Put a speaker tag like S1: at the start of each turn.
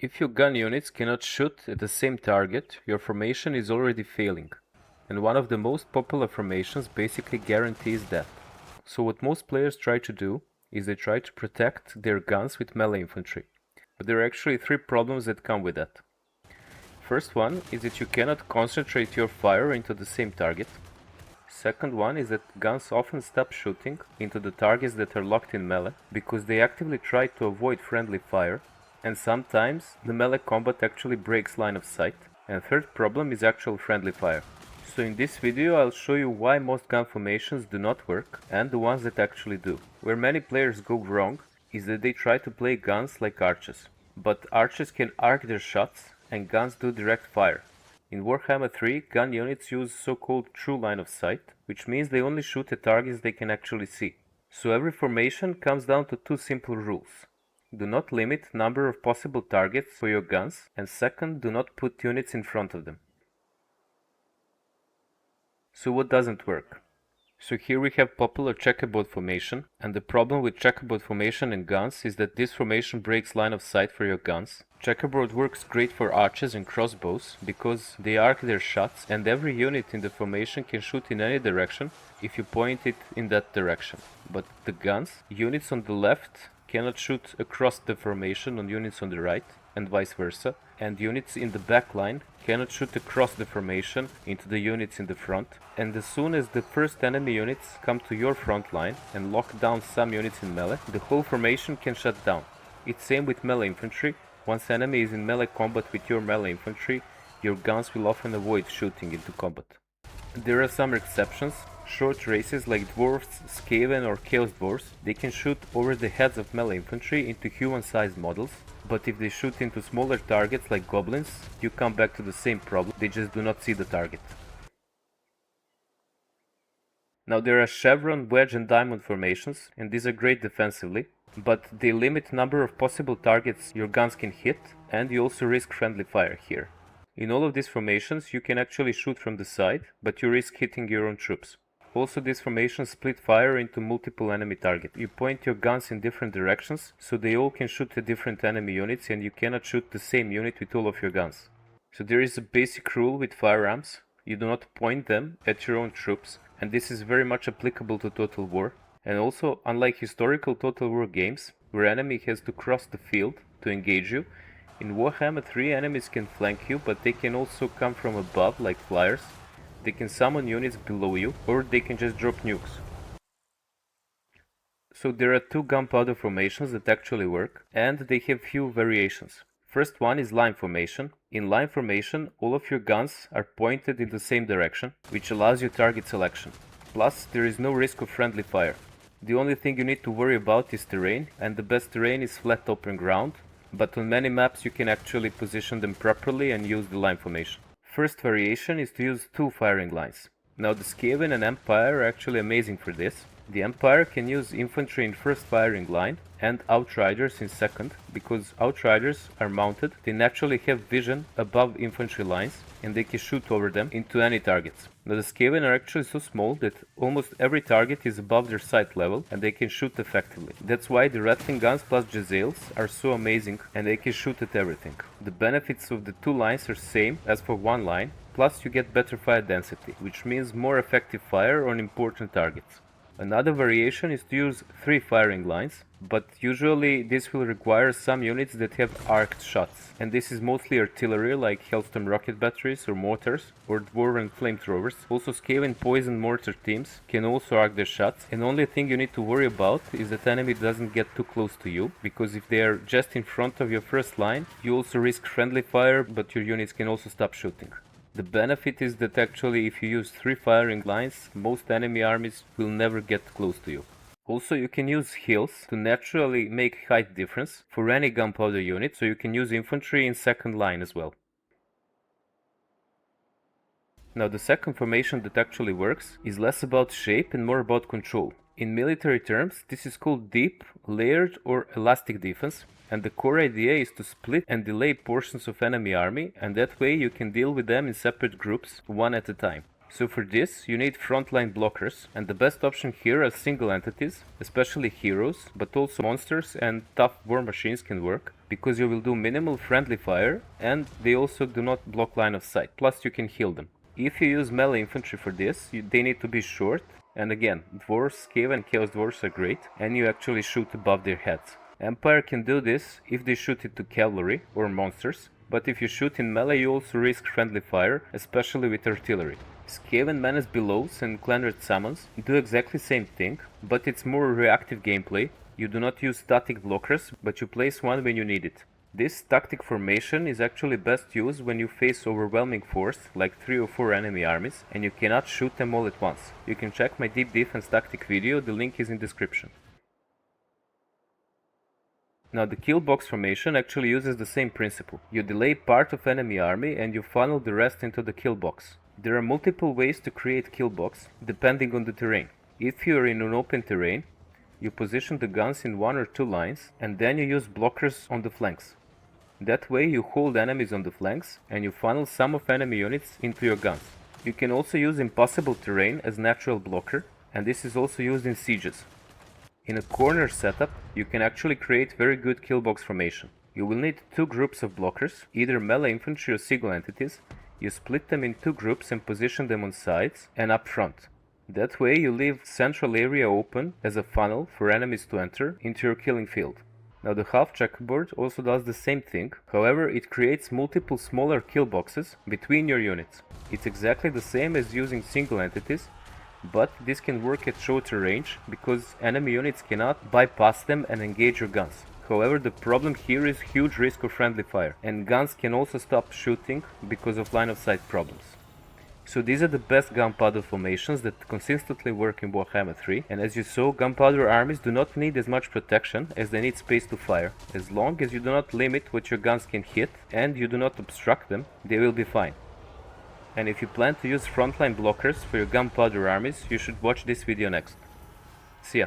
S1: If your gun units cannot shoot at the same target, your formation is already failing, and one of the most popular formations basically guarantees that. So what most players try to do is they try to protect their guns with melee infantry, but there are actually three problems that come with that. First one is that you cannot concentrate your fire into the same target. Second one is that guns often stop shooting into the targets that are locked in melee because they actively try to avoid friendly fire, and sometimes the melee combat actually breaks line of sight. And third problem is actual friendly fire. So in this video I'll show you why most gun formations do not work and the ones that actually do. Where many players go wrong is that they try to play guns like archers. But archers can arc their shots and guns do direct fire. In Warhammer 3, gun units use so-called true line of sight, which means they only shoot at targets they can actually see. So every formation comes down to two simple rules. Do not limit number of possible targets for your guns, and second, do not put units in front of them. So what doesn't work? So here we have popular checkerboard formation, and the problem with checkerboard formation in guns is that this formation breaks line of sight for your guns. Checkerboard works great for archers and crossbows because they arc their shots and every unit in the formation can shoot in any direction if you point it in that direction. But the guns, units on the left cannot shoot across the formation on units on the right, and vice versa, and units in the back line cannot shoot across the formation into the units in the front, and as soon as the first enemy units come to your front line and lock down some units in melee, the whole formation can shut down. It's same with melee infantry. Once enemy is in melee combat with your melee infantry, your guns will often avoid shooting into combat. There are some exceptions. Short races like dwarves, Skaven or chaos dwarves, they can shoot over the heads of melee infantry into human-sized models, but if they shoot into smaller targets like goblins, you come back to the same problem, they just do not see the target. Now there are Chevron, Wedge and Diamond formations, and these are great defensively, but they limit number of possible targets your guns can hit, and you also risk friendly fire here. In all of these formations you can actually shoot from the side, but you risk hitting your own troops. Also, these formations split fire into multiple enemy targets. You point your guns in different directions, so they all can shoot at different enemy units and you cannot shoot the same unit with all of your guns. So there is a basic rule with firearms. You do not point them at your own troops, and this is very much applicable to Total War. And also, unlike historical Total War games, where enemy has to cross the field to engage you, in Warhammer 3 enemies can flank you, but they can also come from above like flyers. They can summon units below you, or they can just drop nukes. So there are two gunpowder formations that actually work, and they have few variations. First one is line formation. In line formation, all of your guns are pointed in the same direction, which allows you target selection. Plus, there is no risk of friendly fire. The only thing you need to worry about is terrain, and the best terrain is flat open ground, but on many maps you can actually position them properly and use the line formation. First variation is to use two firing lines. Now the Skaven and Empire are actually amazing for this. The Empire can use infantry in first firing line and Outriders in second, because Outriders are mounted, they naturally have vision above infantry lines and they can shoot over them into any targets. Now the Skaven are actually so small that almost every target is above their sight level and they can shoot effectively. That's why the Rattling guns plus Jezzails are so amazing and they can shoot at everything. The benefits of the two lines are same as for one line, plus you get better fire density, which means more effective fire on important targets. Another variation is to use three firing lines, but usually this will require some units that have arced shots, and this is mostly artillery like Hellstorm rocket batteries or mortars, or Dwarven flamethrowers. Also Skaven poison mortar teams can also arc their shots, and only thing you need to worry about is that enemy doesn't get too close to you, because if they are just in front of your first line, you also risk friendly fire, but your units can also stop shooting. The benefit is that actually if you use three firing lines, most enemy armies will never get close to you. Also, you can use hills to naturally make height difference for any gunpowder unit, so you can use infantry in second line as well. Now the second formation that actually works is less about shape and more about control. In military terms, this is called deep, layered or elastic defense, and the core idea is to split and delay portions of enemy army, and that way you can deal with them in separate groups, one at a time. So for this, you need frontline blockers, and the best option here are single entities, especially heroes, but also monsters and tough war machines can work, because you will do minimal friendly fire, and they also do not block line of sight, plus you can heal them. If you use melee infantry for this, they need to be short, and again, dwarves, cave and chaos dwarves are great, and you actually shoot above their heads. Empire can do this if they shoot into cavalry or monsters, but if you shoot in melee you also risk friendly fire, especially with artillery. Skaven Menace Belows and Clanred Summons do exactly the same thing, but it's more reactive gameplay. You do not use static blockers, but you place one when you need it. This tactic formation is actually best used when you face overwhelming force, like 3 or 4 enemy armies, and you cannot shoot them all at once. You can check my deep defense tactic video, the link is in description. Now the kill box formation actually uses the same principle. You delay part of enemy army and you funnel the rest into the kill box. There are multiple ways to create kill box, depending on the terrain. If you are in an open terrain, you position the guns in 1 or 2 lines, and then you use blockers on the flanks. That way you hold enemies on the flanks, and you funnel some of enemy units into your guns. You can also use impossible terrain as natural blocker, and this is also used in sieges. In a corner setup, you can actually create very good kill box formation. You will need 2 groups of blockers, either melee infantry or single entities. You split them in 2 groups and position them on sides and up front. That way you leave central area open as a funnel for enemies to enter into your killing field. Now the half checkerboard also does the same thing, however it creates multiple smaller kill boxes between your units. It's exactly the same as using single entities, but this can work at shorter range because enemy units cannot bypass them and engage your guns. However, the problem here is huge risk of friendly fire, and guns can also stop shooting because of line of sight problems. So these are the best gunpowder formations that consistently work in Warhammer 3, and as you saw, gunpowder armies do not need as much protection as they need space to fire. As long as you do not limit what your guns can hit and you do not obstruct them, they will be fine. And if you plan to use frontline blockers for your gunpowder armies, you should watch this video next. See ya!